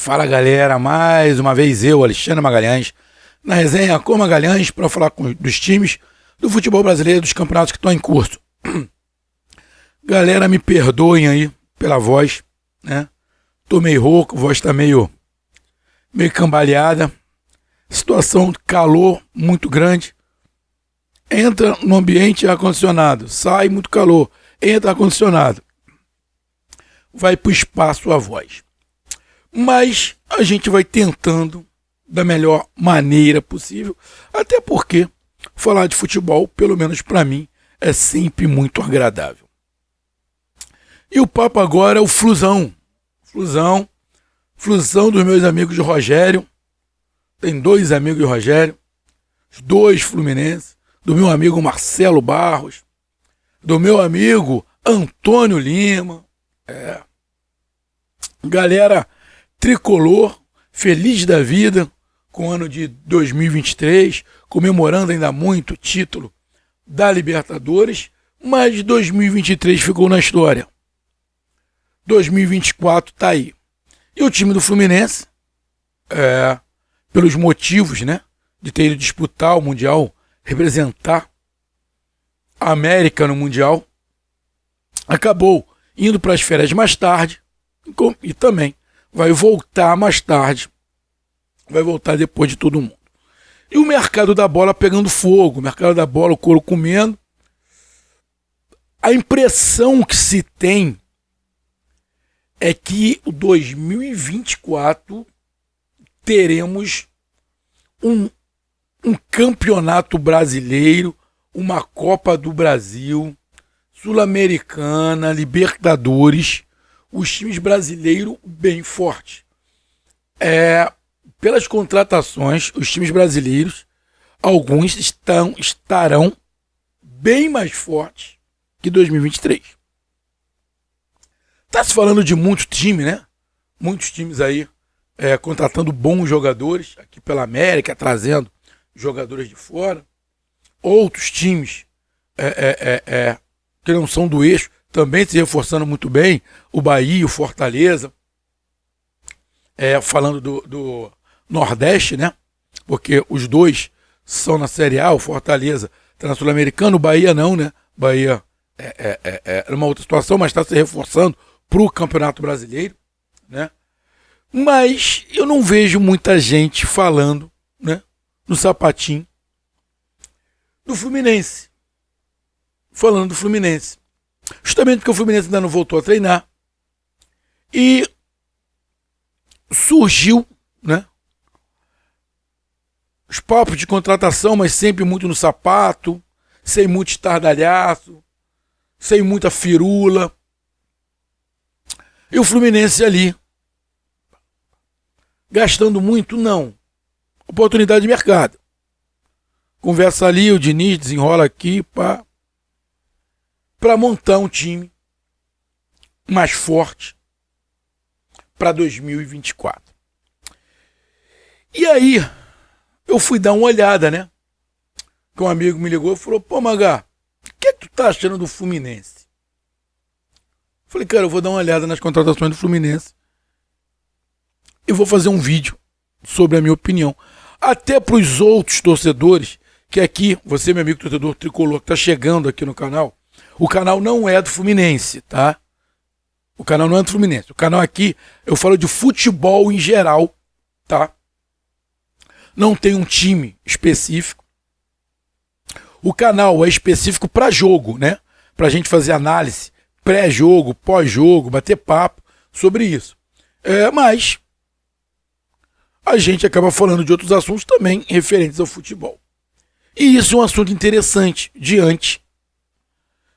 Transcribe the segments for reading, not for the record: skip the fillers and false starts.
Fala galera, mais uma vez eu, Alexandre Magalhães, na resenha com Magalhães para falar dos times do futebol brasileiro, dos campeonatos que estão em curso. Galera, me perdoem aí pela voz, né? Tô meio rouco, a voz tá meio cambaleada. Situação de calor muito grande. Entra no ambiente ar-condicionado, sai muito calor, entra ar-condicionado. Vai pro espaço a voz. Mas a gente vai tentando da melhor maneira possível, até porque falar de futebol, pelo menos para mim, é sempre muito agradável. E o papo agora é o Flusão. Flusão dos meus amigos de Rogério. Tem dois amigos de Rogério, os dois fluminenses, do meu amigo Marcelo Barros, do meu amigo Antônio Lima. Galera tricolor, feliz da vida com o ano de 2023, comemorando ainda muito o título da Libertadores, mas 2023 ficou na história. 2024 tá aí. E o time do Fluminense, pelos motivos, né, de ter ido disputar o Mundial, representar a América no Mundial, acabou indo para as férias mais tarde e também vai voltar mais tarde, vai voltar depois de todo mundo. E o mercado da bola pegando fogo, o mercado da bola, o couro comendo. A impressão que se tem é que o 2024 teremos um campeonato brasileiro, uma Copa do Brasil, Sul-Americana, Libertadores, os times brasileiros bem fortes. Pelas contratações, os times brasileiros, alguns estarão bem mais fortes que 2023. Está se falando de muito time, né? Muitos times aí contratando bons jogadores, aqui pela América, trazendo jogadores de fora. Outros times que não são do eixo, também se reforçando muito bem, o Bahia, o Fortaleza, falando do Nordeste, né? Porque os dois são na Série A, o Fortaleza está na Sul-Americana, o Bahia não, né? Bahia é uma outra situação, mas está se reforçando para o Campeonato Brasileiro, né? Mas eu não vejo muita gente falando, né, no sapatinho do Fluminense. Falando do Fluminense. Justamente porque o Fluminense ainda não voltou a treinar. E surgiu, né, os papos de contratação, mas sempre muito no sapato, sem muito estardalhaço, sem muita firula. E o Fluminense ali, gastando muito, não. Oportunidade de mercado. Conversa ali, o Diniz desenrola aqui para montar um time mais forte para 2024. E aí, eu fui dar uma olhada, né? Que um amigo me ligou e falou: pô, Magá, o que tu tá achando do Fluminense? Falei: cara, eu vou dar uma olhada nas contratações do Fluminense e vou fazer um vídeo sobre a minha opinião. Até para os outros torcedores, que aqui, você, meu amigo torcedor tricolor, que tá chegando aqui no canal, o canal não é do Fluminense, tá? O canal não é do Fluminense. O canal aqui, eu falo de futebol em geral, tá? Não tem um time específico. O canal é específico para jogo, né? Pra gente fazer análise pré-jogo, pós-jogo, bater papo sobre isso. Mas a gente acaba falando de outros assuntos também referentes ao futebol. E isso é um assunto interessante diante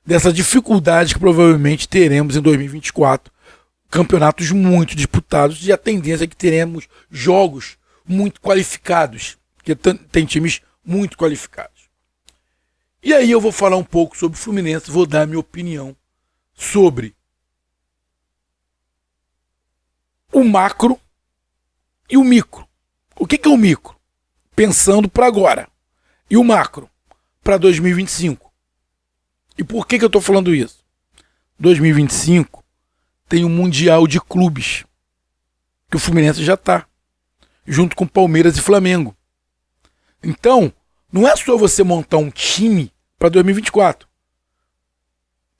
dessa dificuldade que provavelmente teremos em 2024. Campeonatos muito disputados e a tendência é que teremos jogos muito qualificados, porque tem times muito qualificados. E aí eu vou falar um pouco sobre o Fluminense, vou dar a minha opinião sobre o macro e o micro. O que é o micro? Pensando para agora. E o macro? Para 2025. E por que eu estou falando isso? 2025 tem um Mundial de Clubes. que o Fluminense já está, junto com Palmeiras e Flamengo. Então, não é só você montar um time para 2024.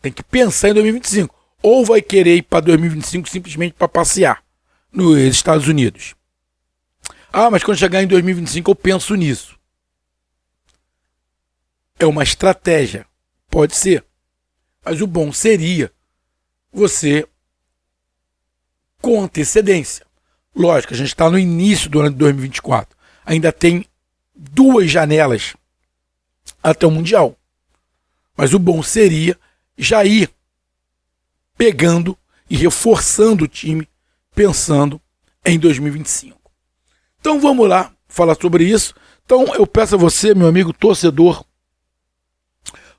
Tem que pensar em 2025. Ou vai querer ir para 2025 simplesmente para passear nos Estados Unidos. Ah, mas quando chegar em 2025 eu penso nisso. É uma estratégia. Pode ser. Mas o bom seria você, com antecedência. Lógico, a gente está no início do ano de 2024. Ainda tem 2 janelas até o Mundial. Mas o bom seria já ir pegando e reforçando o time, pensando em 2025. Então vamos lá falar sobre isso. Então eu peço a você, meu amigo torcedor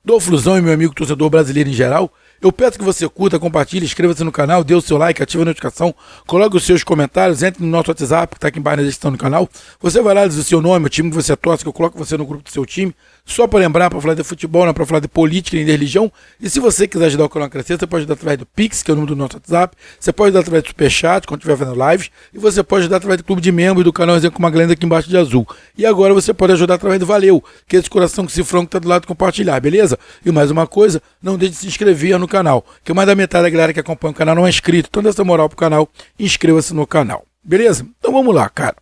do Flusão e meu amigo torcedor brasileiro em geral, eu peço que você curta, compartilhe, inscreva-se no canal, dê o seu like, ative a notificação, coloque os seus comentários, entre no nosso WhatsApp, que está aqui embaixo na descrição do canal. Você vai lá, diz o seu nome, o time que você torce, que eu coloco você no grupo do seu time, só para lembrar, para falar de futebol, não para falar de política nem de religião. E se você quiser ajudar o canal a crescer, você pode ajudar através do Pix, que é o número do nosso WhatsApp, você pode ajudar através do Superchat, quando estiver fazendo lives, e você pode ajudar através do clube de membros do canal Exemplo com uma Glenda aqui embaixo de azul. E agora você pode ajudar através do Valeu, que é esse coração com cifrão que está do lado de compartilhar, beleza? E mais uma coisa, não deixe de se inscrever no canal, que mais da metade da galera que acompanha o canal não é inscrito. Então dê essa moral pro canal, inscreva-se no canal, beleza? Então vamos lá, cara.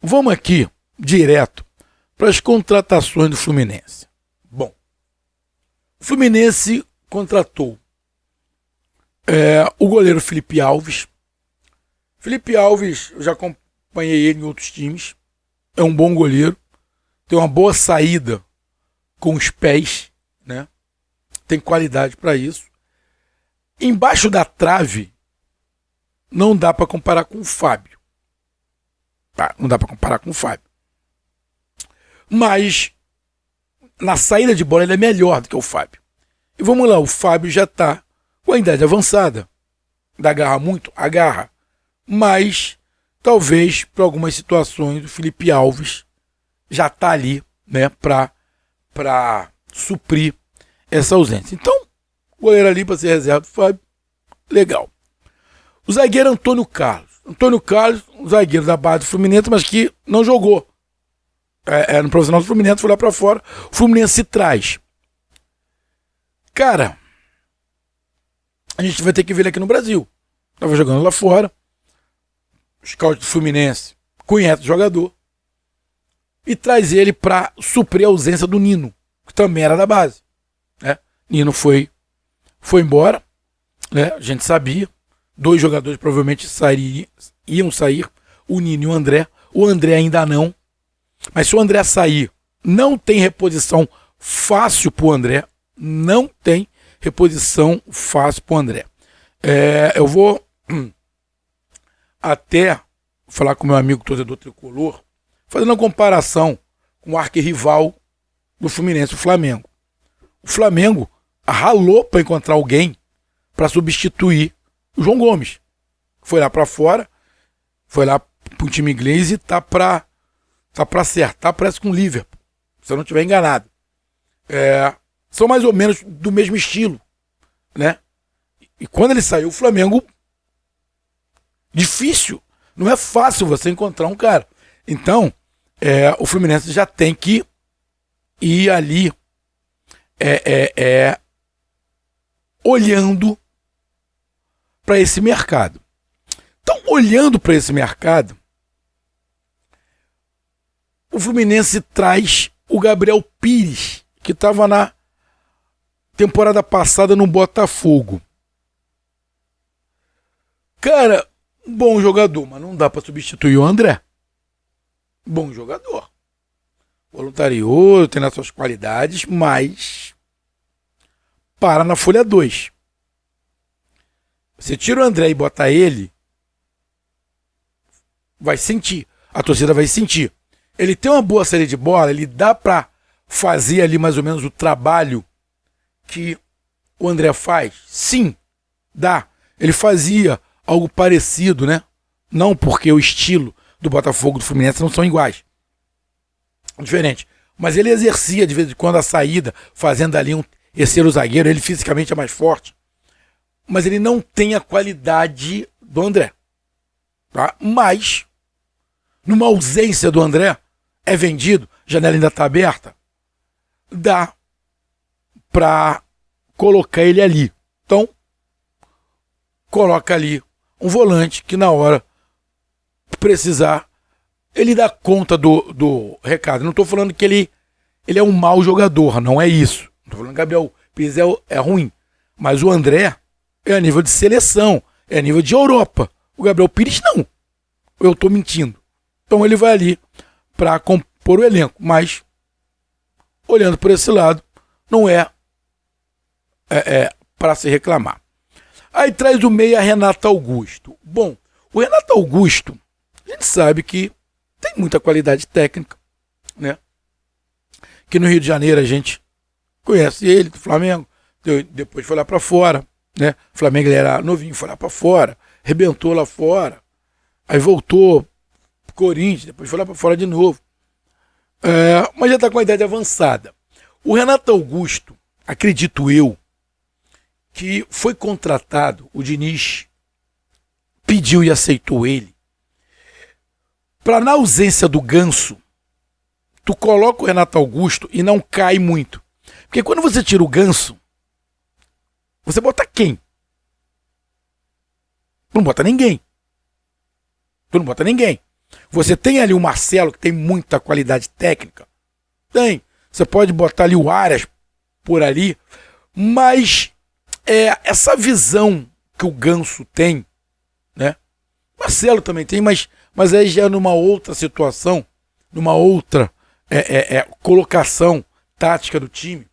Vamos aqui direto para as contratações do Fluminense. Bom, o Fluminense contratou o goleiro Felipe Alves. Felipe Alves, eu já acompanhei ele em outros times, é um bom goleiro, tem uma boa saída com os pés, né? Tem qualidade para isso. Embaixo da trave, não dá para comparar com o Fábio. Tá, não dá para comparar com o Fábio. Mas, na saída de bola, ele é melhor do que o Fábio. E vamos lá, o Fábio já está com a idade avançada. Ainda agarra muito? Agarra. Mas, talvez, para algumas situações, o Felipe Alves já está ali, né, para suprir essa ausência. Então, o goleiro ali para ser reserva do Fábio, legal. O zagueiro Antônio Carlos. Antônio Carlos, um zagueiro da base do Fluminense, mas que não jogou. No profissional do Fluminense, foi lá para fora. O Fluminense se traz. Cara, a gente vai ter que ver ele aqui no Brasil. Estava jogando lá fora. O scout do Fluminense conhece o jogador e traz ele para suprir a ausência do Nino, que também era da base. Nino foi embora, né? A gente sabia. 2 jogadores provavelmente iam sair, o Nino e o André. O André ainda não. Mas se o André sair, não tem reposição fácil para o André. Não tem reposição fácil para o André. Eu vou até falar com meu amigo torcedor tricolor, fazendo uma comparação com o arquirrival do Fluminense, o Flamengo. O Flamengo ralou para encontrar alguém para substituir o João Gomes. Foi lá para fora, foi lá para o time inglês e tá para acertar, parece com o Liverpool, se eu não estiver enganado. São mais ou menos do mesmo estilo, né? E quando ele saiu, o Flamengo, difícil, não é fácil você encontrar um cara. Então, o Fluminense já tem que ir ali olhando para esse mercado. Então, olhando para esse mercado, o Fluminense traz o Gabriel Pires, que estava na temporada passada no Botafogo. Cara, bom jogador, mas não dá para substituir o André. Bom jogador. Voluntarioso, tem as suas qualidades, mas para na folha 2. Você tira o André e bota ele, vai sentir. A torcida vai sentir. Ele tem uma boa saída de bola, ele dá para fazer ali mais ou menos o trabalho que o André faz? Sim, dá. Ele fazia algo parecido, né? Não porque o estilo do Botafogo e do Fluminense não são iguais. Diferente. Mas ele exercia de vez em quando a saída, fazendo ali um terceiro zagueiro, ele fisicamente é mais forte. Mas ele não tem a qualidade do André. tá? Mas, numa ausência do André, é vendido, a janela ainda está aberta, dá para colocar ele ali. Então, coloca ali um volante que na hora precisar, ele dá conta do recado. Não estou falando que ele é um mau jogador, não é isso. Não estou falando que o Gabriel Pires é ruim. Mas o André é a nível de seleção, é a nível de Europa. O Gabriel Pires não. Eu estou mentindo. Então ele vai ali para compor o elenco. Mas, olhando por esse lado, não é para se reclamar. Aí traz o meia Renato Augusto. Bom, o Renato Augusto, a gente sabe que tem muita qualidade técnica, né? Que no Rio de Janeiro a gente conhece ele, do Flamengo, depois foi lá para fora, né? O Flamengo ele era novinho, foi lá para fora, arrebentou lá fora, aí voltou pro Corinthians, depois foi lá para fora de novo. Mas já está com a idade avançada. O Renato Augusto, acredito eu, que foi contratado, o Diniz pediu e aceitou ele, para na ausência do Ganso, tu coloca o Renato Augusto e não cai muito. Porque quando você tira o Ganso, você bota quem? Tu não bota ninguém. Tu não bota ninguém. Você tem ali o Marcelo, que tem muita qualidade técnica. Tem. Você pode botar ali o Arias por ali. Mas essa visão que o Ganso tem, né? Marcelo também tem, mas aí já numa outra situação, numa outra colocação tática do time,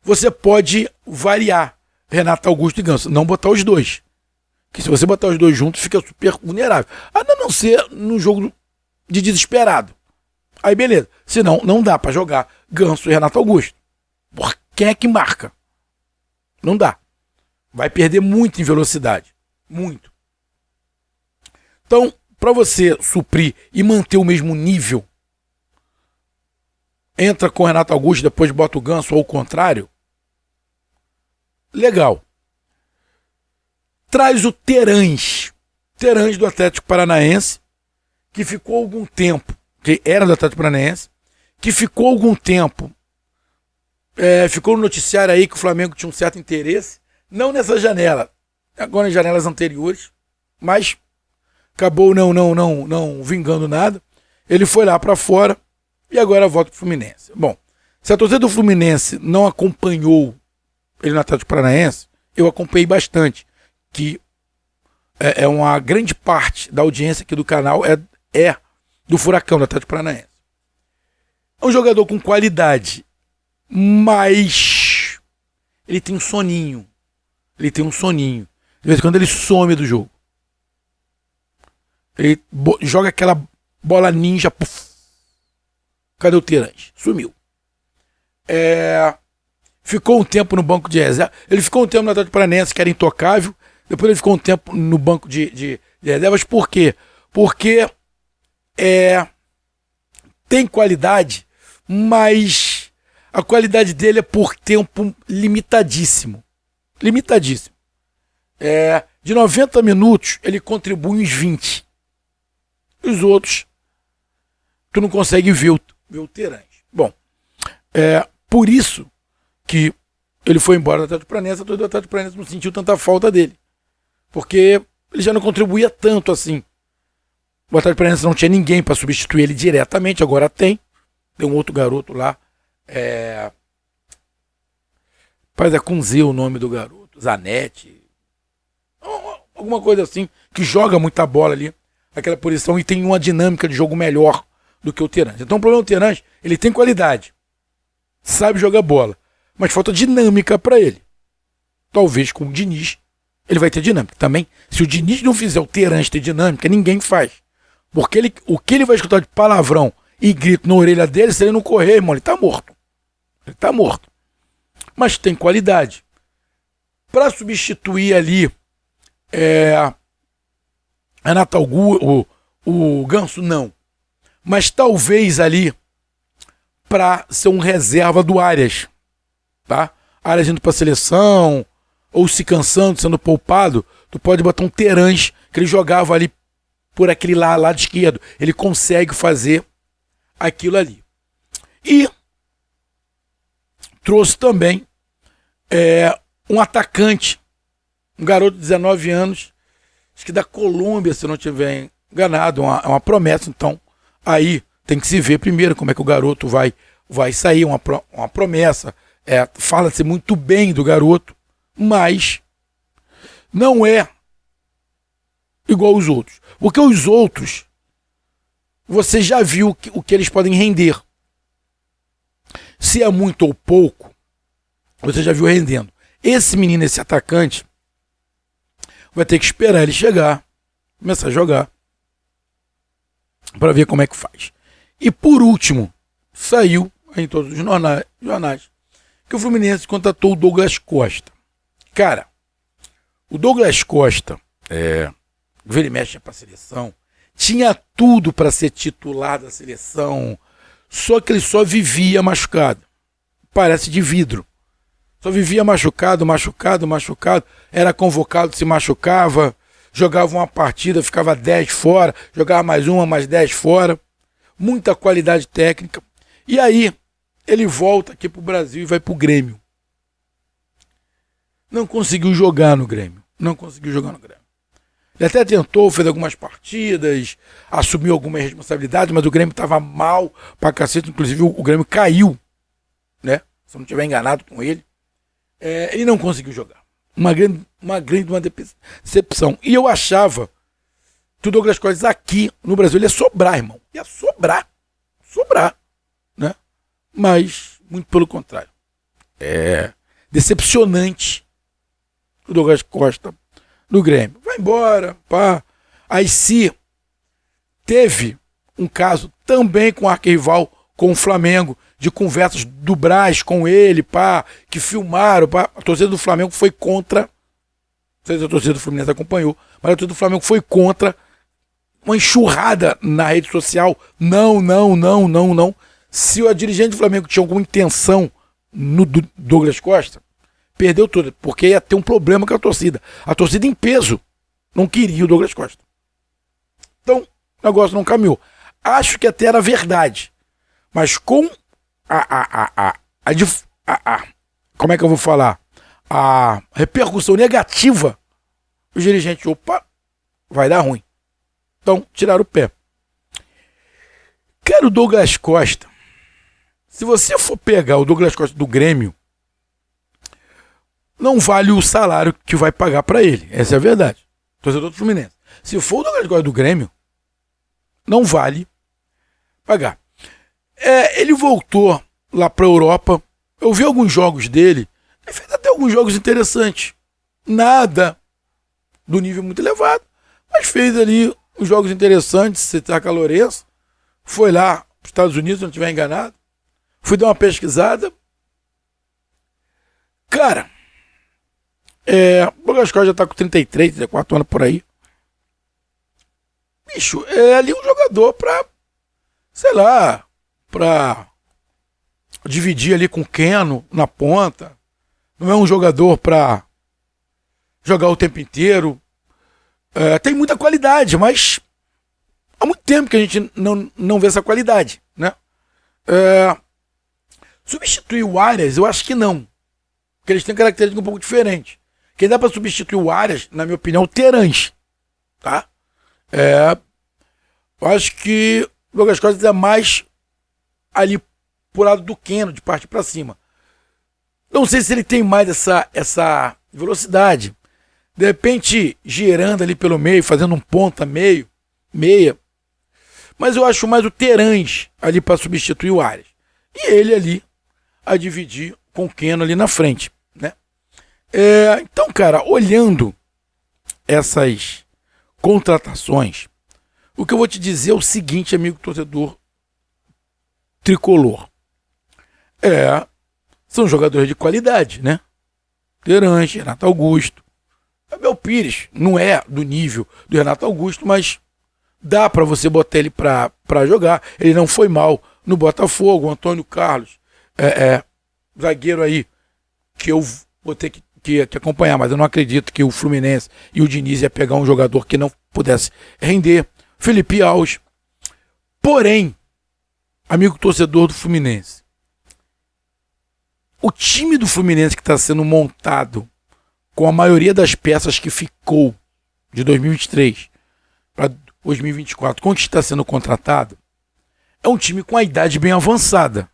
você pode variar Renato Augusto e Ganso, não botar os dois. Que se você botar os dois juntos, fica super vulnerável. A não ser no jogo de desesperado. Aí beleza. Senão, não dá para jogar Ganso e Renato Augusto. Por quem é que marca? Não dá. Vai perder muito em velocidade. Muito. Então, para você suprir e manter o mesmo nível, entra com o Renato Augusto, depois bota o Ganso ou o contrário. Legal. Traz o Terãs do Atlético Paranaense, que ficou algum tempo, que era do Atlético Paranaense, que ficou algum tempo, ficou no noticiário aí que o Flamengo tinha um certo interesse, não nessa janela, agora em janelas anteriores, mas acabou não vingando nada. Ele foi lá para fora e agora volta pro Fluminense. Bom, se a torcida do Fluminense não acompanhou ele no Atlético Paranaense, eu acompanhei bastante, que é uma grande parte da audiência aqui do canal é do Furacão, do Atlético Paranaense. É um jogador com qualidade, mas ele tem um soninho. Ele tem um soninho. De vez em quando ele some do jogo. Ele joga aquela bola ninja. Puff. Cadê o Terãs? Sumiu. Ficou um tempo no banco de reserva. Ele ficou um tempo no Atlético Paranaense, que era intocável. Depois ele ficou um tempo no banco de reservas. Por quê? Porque tem qualidade, mas a qualidade dele é por tempo limitadíssimo. Limitadíssimo. De 90 minutos, ele contribui uns 20. Os outros, tu não consegue ver o Terãs. Bom, por isso que ele foi embora do Atlético Paranaense, todo o Atlético Paranaense não sentiu tanta falta dele. Porque ele já não contribuía tanto assim. O Atlético Paranaense não tinha ninguém para substituir ele diretamente, agora tem. Tem um outro garoto lá. Rapaz, é com Z o nome do garoto. Zanetti. Alguma coisa assim, que joga muita bola ali, aquela posição, e tem uma dinâmica de jogo melhor do que o Terãs. Então o problema do Terãs, ele tem qualidade. Sabe jogar bola. Mas falta dinâmica para ele. Talvez com o Diniz ele vai ter dinâmica. Também, se o Diniz não fizer o Terãs ter dinâmica, ninguém faz. Porque o que ele vai escutar de palavrão e grito na orelha dele, se ele não correr, irmão, ele tá morto. Ele tá morto. Mas tem qualidade. Para substituir ali Renato Augusto, o Ganso, não. Mas talvez ali para ser um reserva do Arias. Tá? Arias indo para a seleção, ou se cansando, sendo poupado, tu pode botar um Terãs, que ele jogava ali por aquele lado esquerdo. Ele consegue fazer aquilo ali. E trouxe também um atacante, um garoto de 19 anos, acho que da Colômbia, se eu não estiver enganado, é uma promessa. Então, aí tem que se ver primeiro como é que o garoto vai sair, uma promessa. Fala-se muito bem do garoto, mas não é igual aos outros. Porque os outros, você já viu o que eles podem render. Se é muito ou pouco, você já viu rendendo. Esse menino, esse atacante, vai ter que esperar ele chegar, começar a jogar, para ver como é que faz. E por último, saiu em todos os jornais que o Fluminense contratou o Douglas Costa. Cara, o Douglas Costa, ele mexe para a seleção, tinha tudo para ser titular da seleção, só que ele só vivia machucado. Parece de vidro. Só vivia machucado, era convocado, se machucava, jogava uma partida, ficava 10 fora, jogava mais uma, mais 10 fora. Muita qualidade técnica. E aí, ele volta aqui pro Brasil e vai pro Grêmio. Não conseguiu jogar no Grêmio. Ele até tentou, fez algumas partidas, assumiu algumas responsabilidades, mas o Grêmio estava mal pra cacete. Inclusive, o Grêmio caiu, né? Se eu não estiver enganado com ele. Ele não conseguiu jogar. Uma decepção. E eu achava que o Douglas Costa aqui no Brasil ele ia sobrar, irmão. Ia sobrar, né? Mas, muito pelo contrário. É decepcionante o Douglas Costa no Grêmio. Vai embora, pá. Aí se teve um caso também com o arquirrival, com o Flamengo, de conversas do Brás com ele, pá, que filmaram, pá. A torcida do Flamengo foi contra. Não sei se a torcida do Fluminense acompanhou, mas a torcida do Flamengo foi contra. Uma enxurrada na rede social. Não. Se o dirigente do Flamengo tinha alguma intenção no Douglas Costa, perdeu tudo, porque ia ter um problema com a torcida. A torcida em peso não queria o Douglas Costa. Então, o negócio não caminhou. Acho que até era verdade. Mas com como é que eu vou falar? A repercussão negativa, os dirigentes, opa, vai dar ruim. Então, tiraram o pé. Quero o Douglas Costa. Se você for pegar o Douglas Costa do Grêmio, não vale o salário que vai pagar para ele. Essa é a verdade. Torcedor do Fluminense. Se for o Douglas Costa do Grêmio, não vale pagar. Ele voltou lá para a Europa. Eu vi alguns jogos dele. Ele fez até alguns jogos interessantes. Nada do nível muito elevado, mas fez ali uns jogos interessantes. Você tá com a Lourenço. Foi lá para os Estados Unidos, se não estiver enganado. Fui dar uma pesquisada. Cara, o Douglas Costa já tá com 33, 34 anos por aí. Bicho, é ali um jogador pra, sei lá, pra dividir ali com o Keno na ponta. Não é um jogador pra jogar o tempo inteiro. Tem muita qualidade, mas há muito tempo que a gente não vê essa qualidade, né? Substituir o Arias, eu acho que não. Porque eles têm características um pouco diferentes. Quem dá pra substituir o Arias, na minha opinião, é o Terãs. Tá? Eu acho que o Douglas Costa é mais ali pro lado do Keno, de partir para cima. Não sei se ele tem mais essa velocidade. De repente, girando ali pelo meio, fazendo um ponta meia. Mas eu acho mais o Terãs ali para substituir o Arias. E ele ali a dividir com o Keno ali na frente, né? Então, cara, olhando essas contratações, o que eu vou te dizer é o seguinte, amigo torcedor tricolor. São jogadores de qualidade, né? Terãs, Renato Augusto. Abel Pires não é do nível do Renato Augusto, mas dá para você botar ele para jogar. Ele não foi mal no Botafogo. O Antônio Carlos, zagueiro aí, que eu vou ter que que acompanhar, mas eu não acredito que o Fluminense e o Diniz ia pegar um jogador que não pudesse render. Felipe Alves. Porém, amigo torcedor do Fluminense, o time do Fluminense que está sendo montado com a maioria das peças que ficou de 2023 para 2024, com o que está sendo contratado, é um time com a idade bem avançada.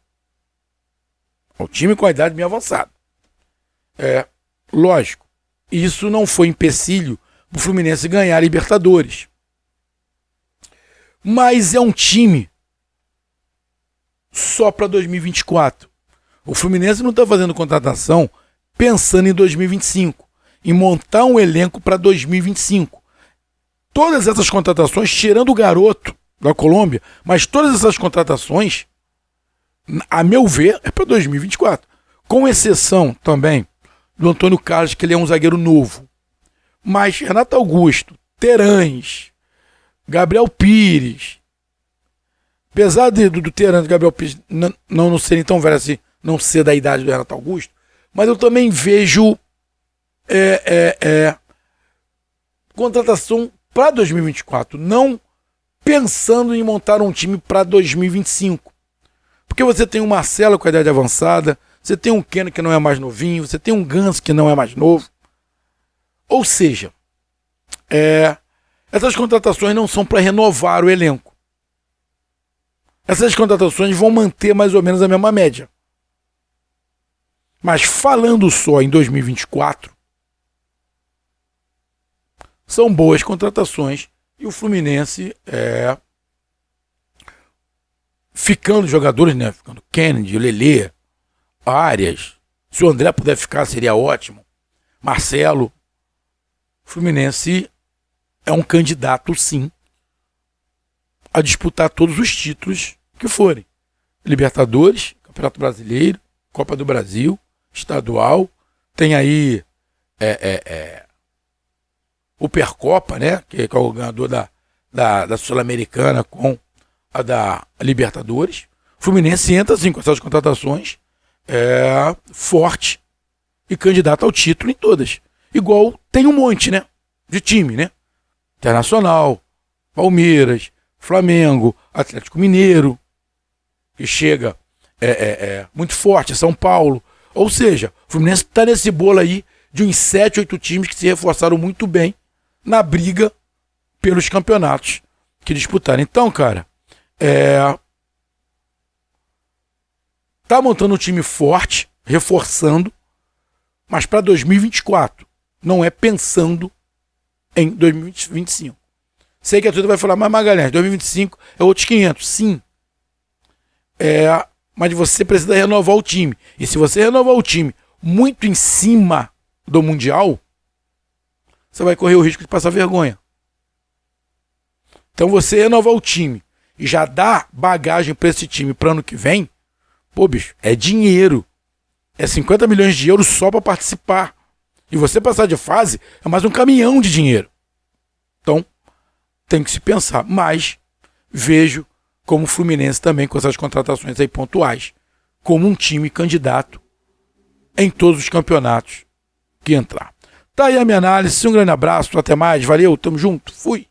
É um time com a idade bem avançada. Lógico, isso não foi empecilho para o Fluminense ganhar a Libertadores. Mas é um time só para 2024. O Fluminense não está fazendo contratação pensando em 2025, em montar um elenco para 2025. Todas essas contratações, tirando o garoto da Colômbia, mas todas essas contratações, a meu ver, é para 2024. Com exceção também do Antônio Carlos, que ele é um zagueiro novo. Mas Renato Augusto, Terãs, Gabriel Pires, apesar do Terãs e do Gabriel Pires não serem tão velhos assim, não ser da idade do Renato Augusto, mas eu também vejo contratação para 2024, não pensando em montar um time para 2025. Porque você tem um Marcelo com a idade avançada, você tem um Keno que não é mais novinho, você tem um Ganso que não é mais novo. Ou seja, essas contratações não são para renovar o elenco. Essas contratações vão manter mais ou menos a mesma média. Mas falando só em 2024, são boas contratações e o Fluminense ficando jogadores, né? Ficando Kennedy, Lelê, Arias. Se o André puder ficar, seria ótimo. Marcelo. O Fluminense é um candidato, sim, a disputar todos os títulos que forem. Libertadores, Campeonato Brasileiro, Copa do Brasil, Estadual. Tem aí o Percopa, né? Que é o ganhador da Sul-Americana com a da Libertadores. O Fluminense entra, assim, com essas contratações forte e candidato ao título em todas. Igual tem um monte, né? De time, né? Internacional, Palmeiras, Flamengo, Atlético Mineiro, que chega muito forte, São Paulo. Ou seja, o Fluminense está nesse bolo aí de uns 7, 8 times que se reforçaram muito bem na briga pelos campeonatos que disputaram. Então, cara, tá montando um time forte, reforçando, mas para 2024, não é pensando em 2025. Sei que a turma vai falar, mas Magalhães, 2025 é outros 500. Sim. Mas você precisa renovar o time. E se você renovar o time muito em cima do Mundial, você vai correr o risco de passar vergonha. Então você renovar o time e já dar bagagem para esse time para ano que vem, pô, bicho, é dinheiro. É 50 milhões de euros só para participar. E você passar de fase é mais um caminhão de dinheiro. Então, tem que se pensar. Mas vejo como o Fluminense também, com essas contratações aí pontuais, como um time candidato em todos os campeonatos que entrar. Tá aí a minha análise. Um grande abraço, até mais. Valeu, tamo junto. Fui.